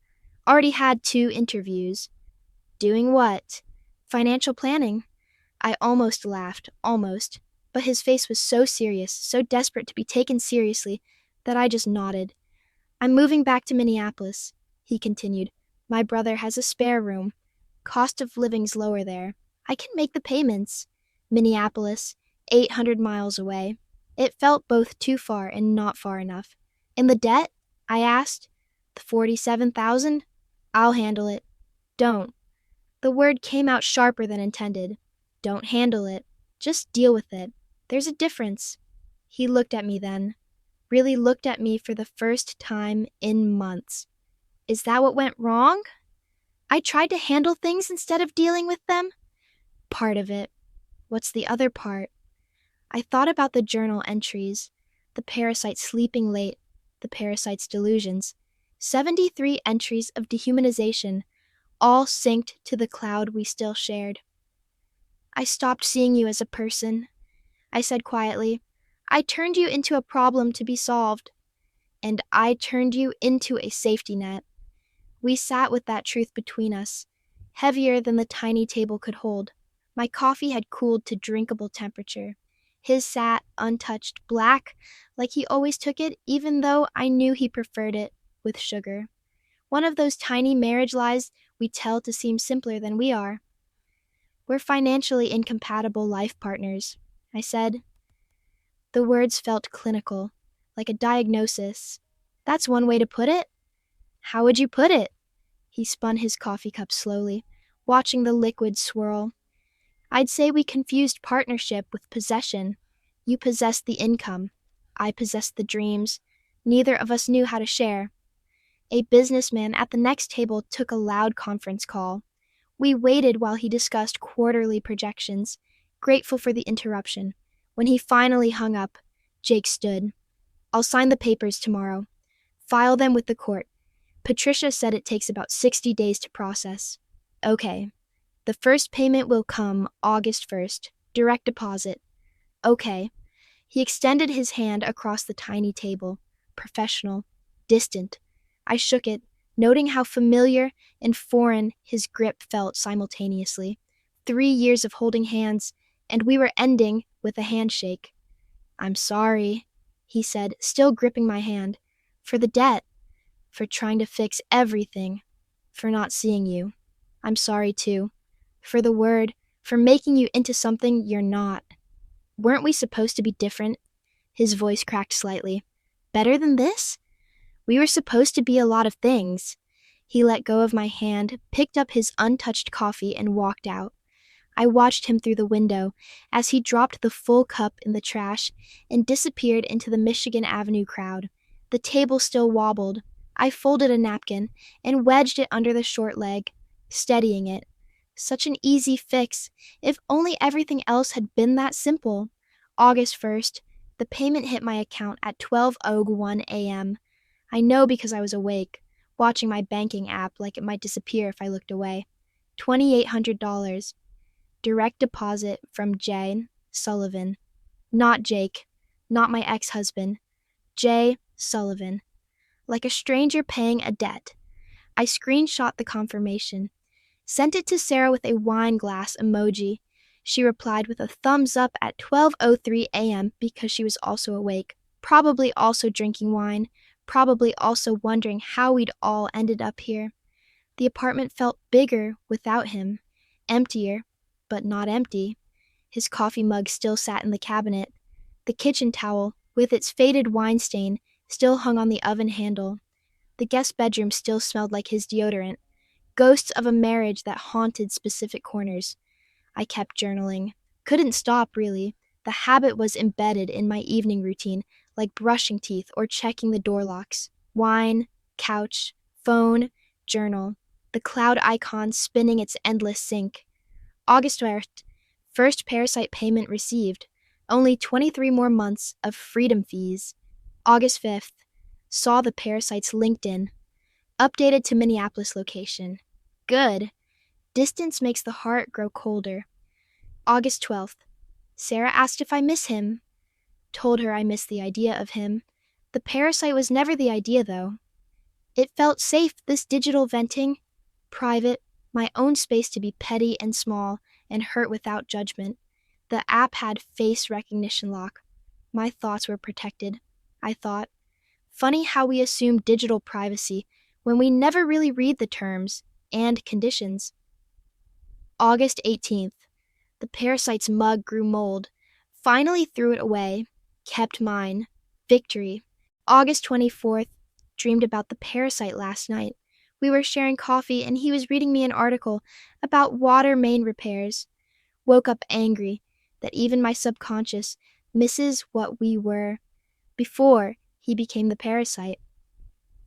Already had 2 interviews. Doing what? Financial planning. I almost laughed, almost. But his face was so serious, so desperate to be taken seriously, that I just nodded. I'm moving back to Minneapolis, he continued. My brother has a spare room. Cost of living's lower there. I can make the payments. Minneapolis, 800 miles away. It felt both too far and not far enough. And the debt? I asked. The $47,000? I'll handle it. Don't. The word came out sharper than intended. Don't handle it. Just deal with it. There's a difference. He looked at me then. Really looked at me for the first time in months. Is that what went wrong? I tried to handle things instead of dealing with them? Part of it. What's the other part? I thought about the journal entries, the parasite sleeping late, the parasite's delusions. 73 entries of dehumanization, all synced to the cloud we still shared. I stopped seeing you as a person, I said quietly. I turned you into a problem to be solved, and I turned you into a safety net. We sat with that truth between us, heavier than the tiny table could hold. My coffee had cooled to drinkable temperature. His sat, untouched, black, like he always took it, even though I knew he preferred it with sugar. One of those tiny marriage lies we tell to seem simpler than we are. We're financially incompatible life partners, I said. The words felt clinical, like a diagnosis. That's one way to put it. How would you put it? He spun his coffee cup slowly, watching the liquid swirl. I'd say we confused partnership with possession. You possessed the income. I possessed the dreams. Neither of us knew how to share. A businessman at the next table took a loud conference call. We waited while he discussed quarterly projections, grateful for the interruption. When he finally hung up, Jake stood. I'll sign the papers tomorrow. File them with the court. Patricia said it takes about 60 days to process. Okay. The first payment will come August 1st. Direct deposit. Okay. He extended his hand across the tiny table. Professional. Distant. I shook it, noting how familiar and foreign his grip felt simultaneously. 3 years of holding hands, and we were ending with a handshake. I'm sorry, he said, still gripping my hand. For the debt. For trying to fix everything. For not seeing you. I'm sorry, too. For the word. For making you into something you're not. Weren't we supposed to be different? His voice cracked slightly. Better than this? We were supposed to be a lot of things. He let go of my hand, picked up his untouched coffee, and walked out. I watched him through the window as he dropped the full cup in the trash and disappeared into the Michigan Avenue crowd. The table still wobbled. I folded a napkin and wedged it under the short leg, steadying it. Such an easy fix, if only everything else had been that simple. August 1st, the payment hit my account at 12:01 a.m. I know because I was awake, watching my banking app like it might disappear if I looked away. $2,800. Direct deposit from Jay Sullivan. Not Jake. Not my ex-husband. Jay Sullivan. Like a stranger paying a debt. I screenshot the confirmation. Sent it to Sarah with a wine glass emoji. She replied with a thumbs up at 12:03 a.m. because she was also awake, probably also drinking wine, probably also wondering how we'd all ended up here. The apartment felt bigger without him, emptier, but not empty. His coffee mug still sat in the cabinet. The kitchen towel, with its faded wine stain, still hung on the oven handle. The guest bedroom still smelled like his deodorant. Ghosts of a marriage that haunted specific corners. I kept journaling. Couldn't stop, really. The habit was embedded in my evening routine, like brushing teeth or checking the door locks. Wine, couch, phone, journal. The cloud icon spinning its endless sync. August 1st, first parasite payment received. Only 23 more months of freedom fees. August 5th. Saw the parasite's LinkedIn. Updated to Minneapolis location. Good. Distance makes the heart grow colder. August 12th. Sarah asked if I miss him. Told her I miss the idea of him. The parasite was never the idea, though. It felt safe, this digital venting. Private, my own space to be petty and small and hurt without judgment. The app had face recognition lock. My thoughts were protected, I thought. Funny how we assume digital privacy when we never really read the terms and conditions. August 18th. The parasite's mug grew mold. Finally threw it away. Kept mine. Victory. August 24th. Dreamed about the parasite last night. We were sharing coffee and he was reading me an article about water main repairs. Woke up angry that even my subconscious misses what we were before he became the parasite.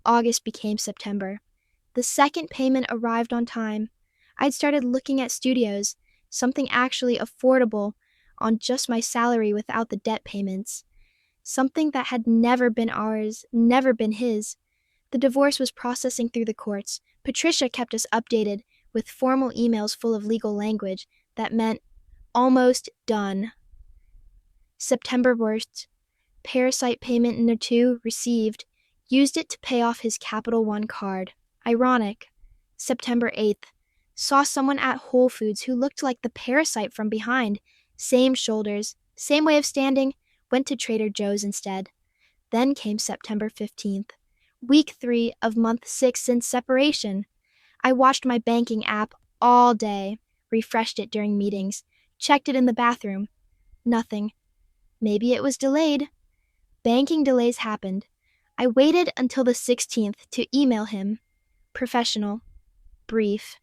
August became September. The second payment arrived on time. I'd started looking at studios, something actually affordable on just my salary without the debt payments. Something that had never been ours, never been his. The divorce was processing through the courts. Patricia kept us updated with formal emails full of legal language that meant almost done. September worst. Parasite payment No. 2 received. Used it to pay off his Capital One card. Ironic. September 8th. Saw someone at Whole Foods who looked like the parasite from behind. Same shoulders, same way of standing. Went to Trader Joe's instead. Then came September 15th. Week 3 of month 6 since separation. I watched my banking app all day. Refreshed it during meetings. Checked it in the bathroom. Nothing. Maybe it was delayed. Banking delays happened. I waited until the 16th to email him. Professional. Brief.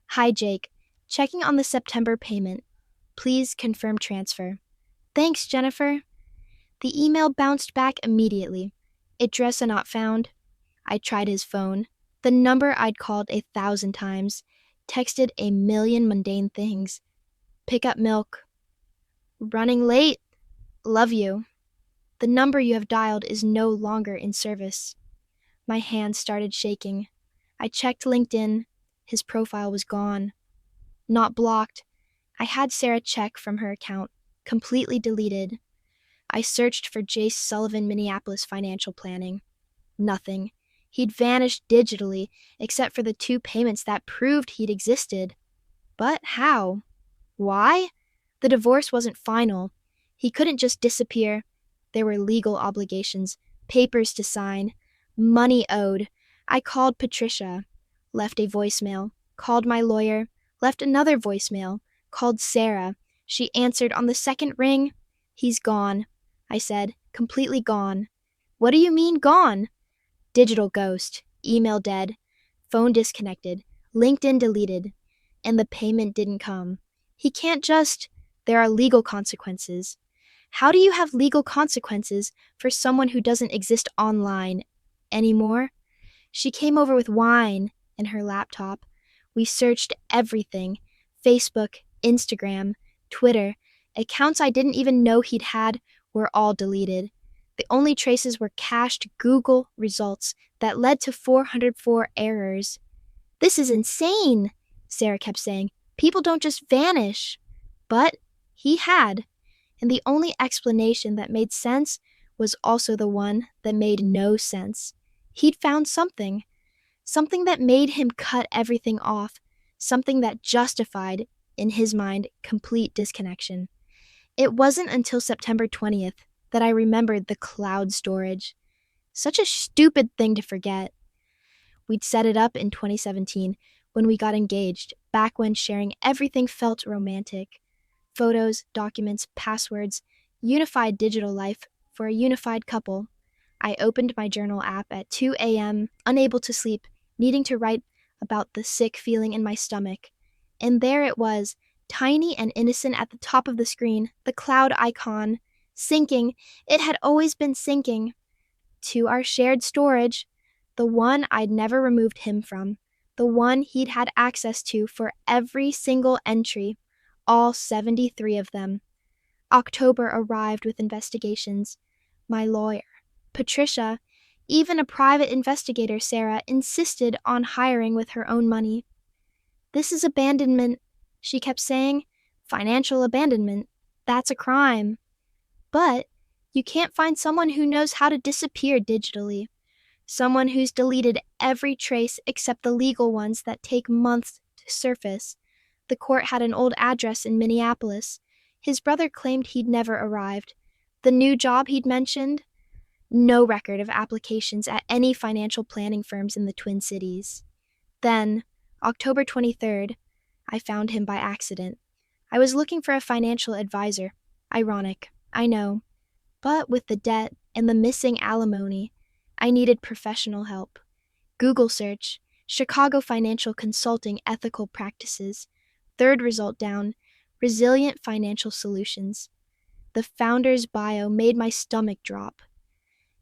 Hi, Jake. Checking on the September payment. Please confirm transfer. Thanks, Jennifer. The email bounced back immediately. Address not found. I tried his phone. The number I'd called 1,000 times. Texted a million mundane things. Pick up milk. Running late. Love you. The number you have dialed is no longer in service. My hands started shaking. I checked LinkedIn. His profile was gone. Not blocked. I had Sarah check from her account. Completely deleted. I searched for Jace Sullivan Minneapolis Financial Planning. Nothing. He'd vanished digitally, except for the 2 payments that proved he'd existed. But how? Why? The divorce wasn't final. He couldn't just disappear. There were legal obligations, papers to sign, money owed. I called Patricia, left a voicemail, called my lawyer, left another voicemail, called Sarah. She answered on the second ring. He's gone, I said, completely gone. What do you mean gone? Digital ghost, email dead, phone disconnected, LinkedIn deleted, and the payment didn't come. He can't just, there are legal consequences. How do you have legal consequences for someone who doesn't exist online anymore? She came over with wine and her laptop. We searched everything, Facebook, Instagram, Twitter. Accounts I didn't even know he'd had were all deleted. The only traces were cached Google results that led to 404 errors. This is insane, Sarah kept saying. People don't just vanish. But he had. And the only explanation that made sense was also the one that made no sense. He'd found something. Something that made him cut everything off. Something that justified, in his mind, complete disconnection. It wasn't until September 20th that I remembered the cloud storage. Such a stupid thing to forget. We'd set it up in 2017 when we got engaged, back when sharing everything felt romantic. Photos, documents, passwords, unified digital life for a unified couple. I opened my journal app at 2 a.m., unable to sleep, needing to write about the sick feeling in my stomach. And there it was, tiny and innocent at the top of the screen, the cloud icon, syncing. It had always been syncing. To our shared storage, the one I'd never removed him from, the one he'd had access to for every single entry, all 73 of them. October arrived with investigations. My lawyer, Patricia, even a private investigator, Sarah, insisted on hiring with her own money. "This is abandonment," she kept saying. "Financial abandonment. That's a crime." But you can't find someone who knows how to disappear digitally. Someone who's deleted every trace except the legal ones that take months to surface. The court had an old address in Minneapolis. His brother claimed he'd never arrived. The new job he'd mentioned? No record of applications at any financial planning firms in the Twin Cities. Then, October 23rd, I found him by accident. I was looking for a financial advisor. Ironic, I know. But with the debt and the missing alimony, I needed professional help. Google search, Chicago Financial Consulting Ethical Practices. Third result down, Resilient Financial Solutions. The founder's bio made my stomach drop.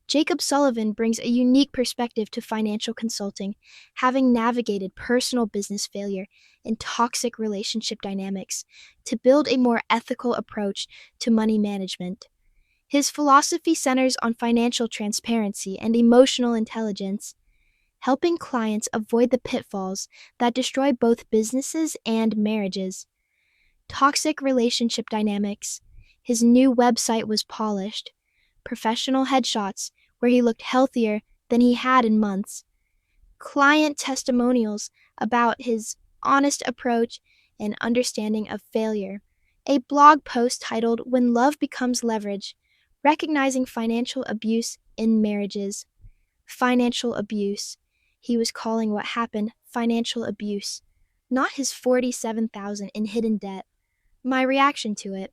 Jacob Sullivan brings a unique perspective to financial consulting, having navigated personal business failure and toxic relationship dynamics to build a more ethical approach to money management. His philosophy centers on financial transparency and emotional intelligence, helping clients avoid the pitfalls that destroy both businesses and marriages. Toxic relationship dynamics. His new website was polished. Professional headshots where he looked healthier than he had in months. Client testimonials about his honest approach and understanding of failure. A blog post titled "When Love Becomes Leverage: Recognizing Financial Abuse in Marriages." Financial abuse. He was calling what happened financial abuse, not his $47,000 in hidden debt. My reaction to it: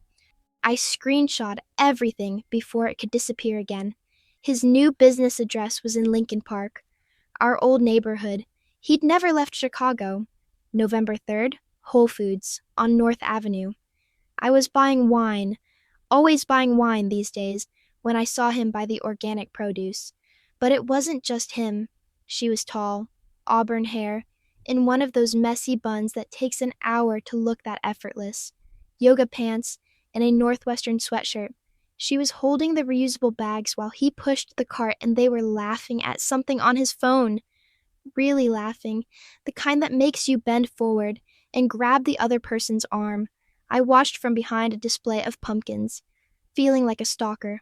I screenshot everything before it could disappear again. His new business address was in Lincoln Park, our old neighborhood. He'd never left Chicago. November 3rd, Whole Foods, on North Avenue. I was buying wine, always buying wine these days, when I saw him buy the organic produce. But it wasn't just him. She was tall, auburn hair, in one of those messy buns that takes an hour to look that effortless. Yoga pants, and a Northwestern sweatshirt. She was holding the reusable bags while he pushed the cart, and they were laughing at something on his phone. Really laughing, the kind that makes you bend forward and grab the other person's arm. I watched from behind a display of pumpkins, feeling like a stalker.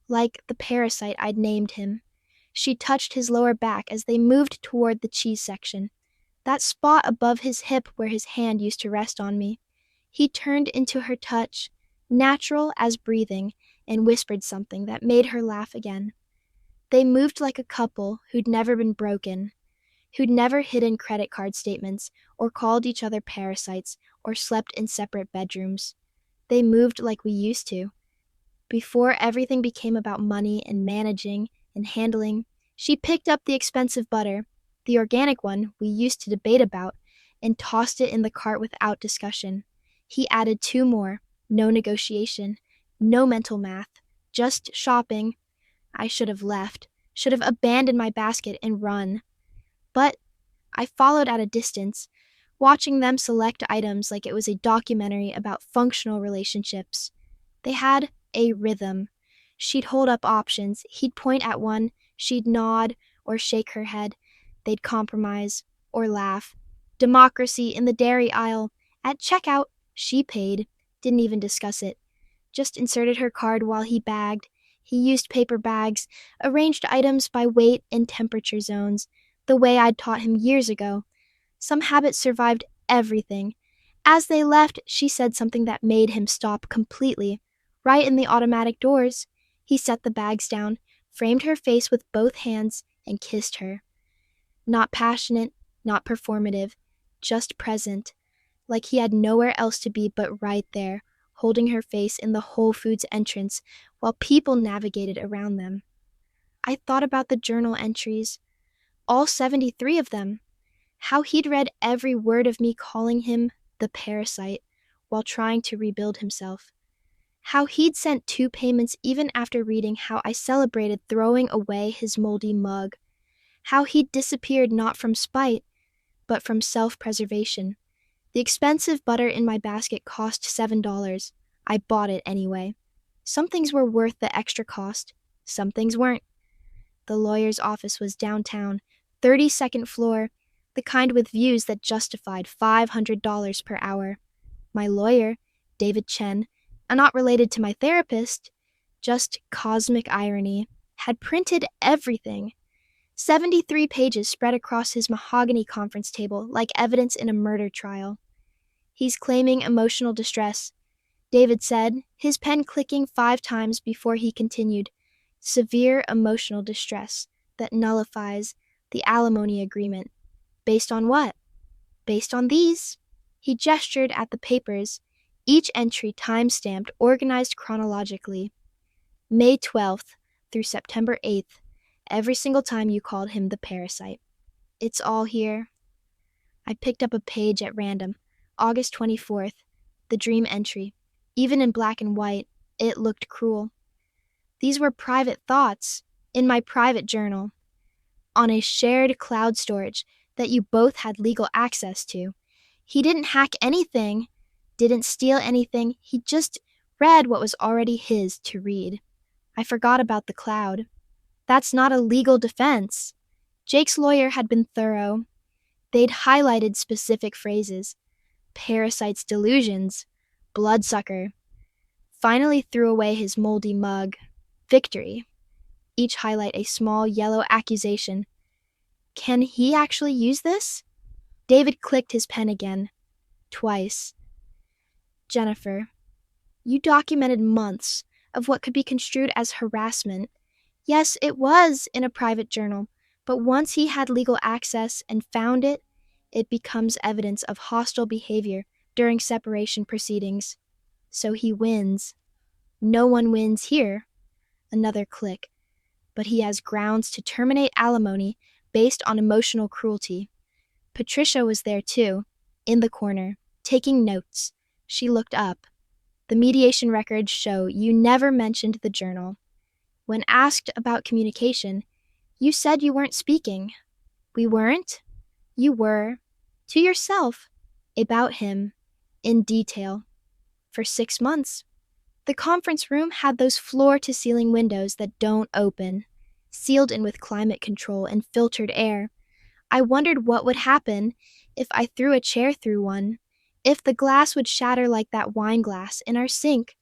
Like the parasite I'd named him. She touched his lower back as they moved toward the cheese section, that spot above his hip where his hand used to rest on me. He turned into her touch, natural as breathing, and whispered something that made her laugh again. They moved like a couple who'd never been broken, who'd never hidden credit card statements or called each other parasites or slept in separate bedrooms. They moved like we used to. Before everything became about money and managing and handling, she picked up the expensive butter, the organic one we used to debate about, and tossed it in the cart without discussion. He added 2 more, no negotiation, no mental math, just shopping. I should have left, should have abandoned my basket and run. But I followed at a distance, watching them select items like it was a documentary about functional relationships. They had a rhythm. She'd hold up options, he'd point at one, she'd nod or shake her head. They'd compromise or laugh. Democracy in the dairy aisle. At checkout, she paid, didn't even discuss it. Just inserted her card while he bagged. He used paper bags, arranged items by weight and temperature zones, the way I'd taught him years ago. Some habits survived everything. As they left, she said something that made him stop completely. Right in the automatic doors, he set the bags down, framed her face with both hands, and kissed her. Not passionate, not performative, just present, like he had nowhere else to be but right there, holding her face in the Whole Foods entrance while people navigated around them. I thought about the journal entries, all 73 of them, how he'd read every word of me calling him the parasite while trying to rebuild himself. How he'd sent 2 payments even after reading how I celebrated throwing away his moldy mug. How he'd disappeared not from spite, but from self-preservation. The expensive butter in my basket cost $7. I bought it anyway. Some things were worth the extra cost. Some things weren't. The lawyer's office was downtown, 32nd floor, the kind with views that justified $500 per hour. My lawyer, David Chen, not related to my therapist, just cosmic irony, had printed everything. 73 pages spread across his mahogany conference table like evidence in a murder trial. He's claiming emotional distress, David said, his pen clicking 5 times before he continued. Severe emotional distress that nullifies the alimony agreement. Based on what? Based on these. He gestured at the papers, each entry time-stamped, organized chronologically. May 12th through September 8th, every single time you called him the parasite. It's all here. I picked up a page at random. August 24th, the dream entry. Even in black and white, it looked cruel. These were private thoughts, in my private journal, on a shared cloud storage that you both had legal access to. He didn't hack anything, didn't steal anything, he just read what was already his to read. I forgot about the cloud. That's not a legal defense. Jake's lawyer had been thorough. They'd highlighted specific phrases. Parasite's delusions. Bloodsucker. Finally threw away his moldy mug. Victory. Each highlight a small yellow accusation. Can he actually use this? David clicked his pen again. Twice. Jennifer, you documented months of what could be construed as harassment. Yes, it was in a private journal, but once he had legal access and found it, it becomes evidence of hostile behavior during separation proceedings. So he wins. No one wins here. Another click. But he has grounds to terminate alimony based on emotional cruelty. Patricia was there too, in the corner, taking notes. She looked up. The mediation records show you never mentioned the journal. When asked about communication, you said you weren't speaking. We weren't? You were. To yourself. About him. In detail. For 6 months. The conference room had those floor-to-ceiling windows that don't open, sealed in with climate control and filtered air. I wondered what would happen if I threw a chair through one, if the glass would shatter like that wine glass in our sink,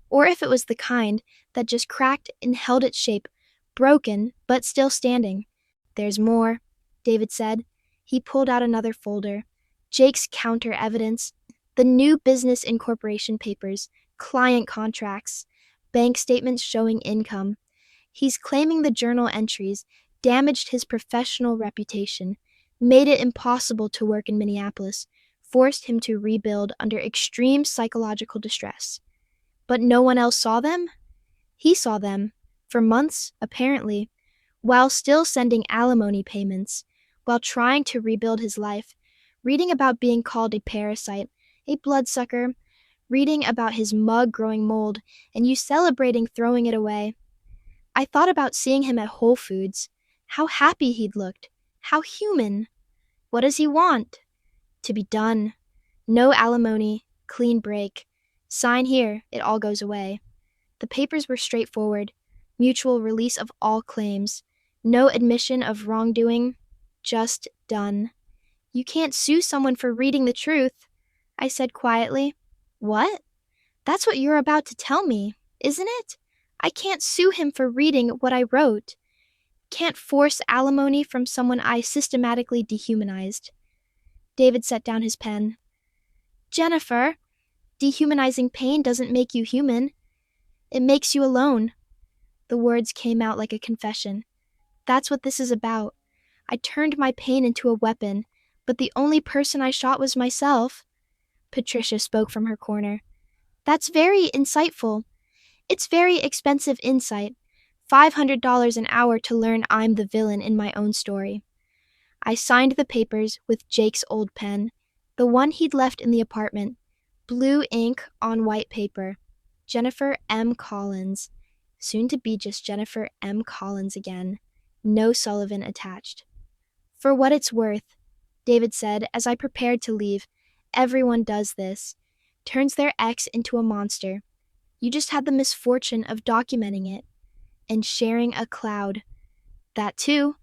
or if it was the kind that just cracked and held its shape, broken but still standing. There's more, David said. He pulled out another folder. Jake's counter evidence, the new business incorporation papers, client contracts, bank statements showing income. He's claiming the journal entries damaged his professional reputation, made it impossible to work in Minneapolis, forced him to rebuild under extreme psychological distress. But no one else saw them? He saw them, for months, apparently, while still sending alimony payments, while trying to rebuild his life, reading about being called a parasite, a bloodsucker, reading about his mug growing mold, and you celebrating throwing it away. I thought about seeing him at Whole Foods. How happy he'd looked. How human. What does he want? To be done. No alimony. Clean break. Sign here. It all goes away. The papers were straightforward. Mutual release of all claims. No admission of wrongdoing. Just done. You can't sue someone for reading the truth, I said quietly. What? That's what you're about to tell me, isn't it? I can't sue him for reading what I wrote. Can't force alimony from someone I systematically dehumanized. David set down his pen. Jennifer, dehumanizing pain doesn't make you human. It makes you alone. The words came out like a confession. That's what this is about. I turned my pain into a weapon, but the only person I shot was myself. Patricia spoke from her corner. That's very insightful. It's very expensive insight. $500 an hour to learn I'm the villain in my own story. I signed the papers with Jake's old pen, the one he'd left in the apartment. Blue ink on white paper. Jennifer M. Collins. Soon to be just Jennifer M. Collins again. No Sullivan attached. For what it's worth, David said as I prepared to leave, everyone does this. Turns their ex into a monster. You just had the misfortune of documenting it and sharing a cloud. That too.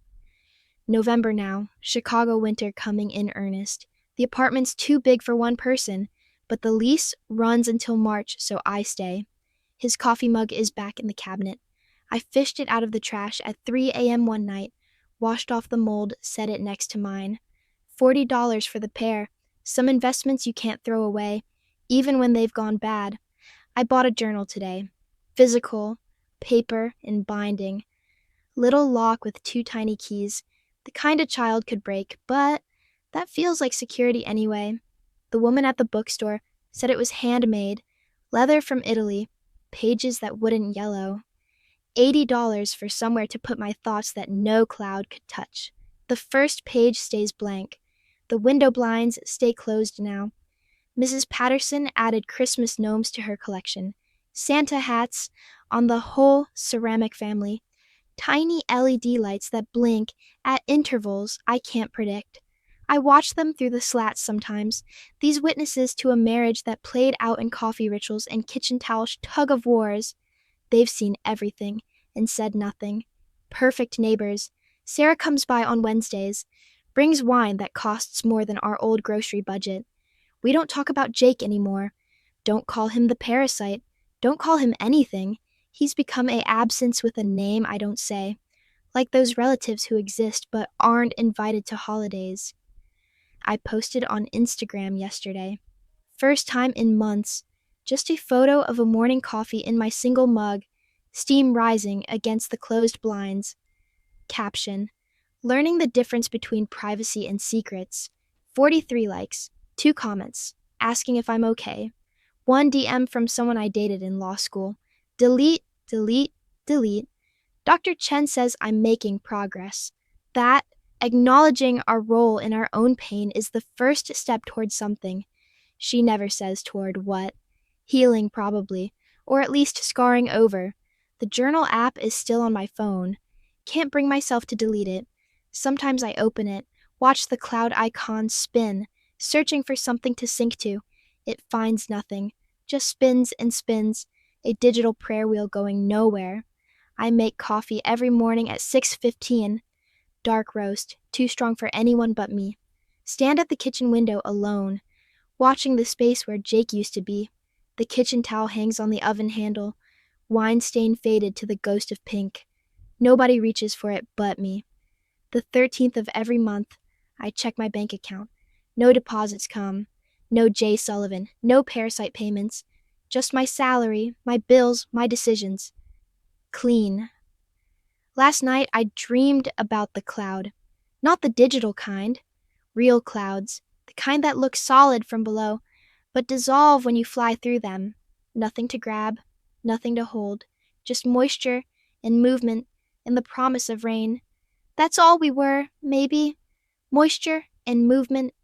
November now, Chicago winter coming in earnest. The apartment's too big for one person, but the lease runs until March, so I stay. His coffee mug is back in the cabinet. I fished it out of the trash at 3 a.m. one night, washed off the mold, set it next to mine. $40 for the pair. Some investments you can't throw away, even when they've gone bad. I bought a journal today. Physical, paper, and binding. Little lock with 2 tiny keys. The kind a child could break, but that feels like security anyway. The woman at the bookstore said it was handmade, leather from Italy, pages that wouldn't yellow. $80 for somewhere to put my thoughts that no cloud could touch. The first page stays blank. The window blinds stay closed now. Mrs. Patterson added Christmas gnomes to her collection. Santa hats on the whole ceramic family. Tiny LED lights that blink at intervals I can't predict. I watch them through the slats sometimes, these witnesses to a marriage that played out in coffee rituals and kitchen towel tug-of-wars. They've seen everything and said nothing. Perfect neighbors. Sarah comes by on Wednesdays, brings wine that costs more than our old grocery budget. We don't talk about Jake anymore. Don't call him the parasite. Don't call him anything. He's become a absence with a name I don't say, like those relatives who exist but aren't invited to holidays. I posted on Instagram yesterday. First time in months. Just a photo of a morning coffee in my single mug, steam rising against the closed blinds. Caption: learning the difference between privacy and secrets. 43 likes, 2 comments, asking if I'm okay. 1 DM from someone I dated in law school. Delete, delete, delete. Dr. Chen says I'm making progress. That, acknowledging our role in our own pain, is the first step toward something. She never says toward what. Healing, probably, or at least scarring over. The journal app is still on my phone. Can't bring myself to delete it. Sometimes I open it, watch the cloud icon spin, searching for something to sync to. It finds nothing, just spins and spins, a digital prayer wheel going nowhere. I make coffee every morning at 6:15. Dark roast, too strong for anyone but me. Stand at the kitchen window alone, watching the space where Jake used to be. The kitchen towel hangs on the oven handle, wine stain faded to the ghost of pink. Nobody reaches for it but me. The 13th of every month, I check my bank account. No deposits come. No Jay Sullivan. No parasite payments. Just my salary, my bills, my decisions. Clean. Last night, I dreamed about the cloud. Not the digital kind. Real clouds. The kind that look solid from below, but dissolve when you fly through them. Nothing to grab. Nothing to hold. Just moisture and movement and the promise of rain. That's all we were, maybe. Moisture and movement.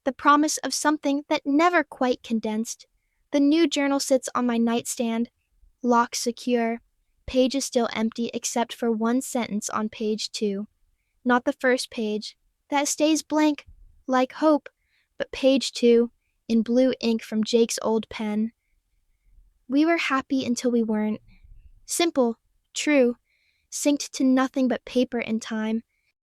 The promise of something that never quite condensed. The new journal sits on my nightstand, lock secure. Page is still empty except for 1 sentence on page 2. Not the first page. That stays blank, like hope, but page 2, in blue ink from Jake's old pen. We were happy until we weren't. Simple, true, synced to nothing but paper and time.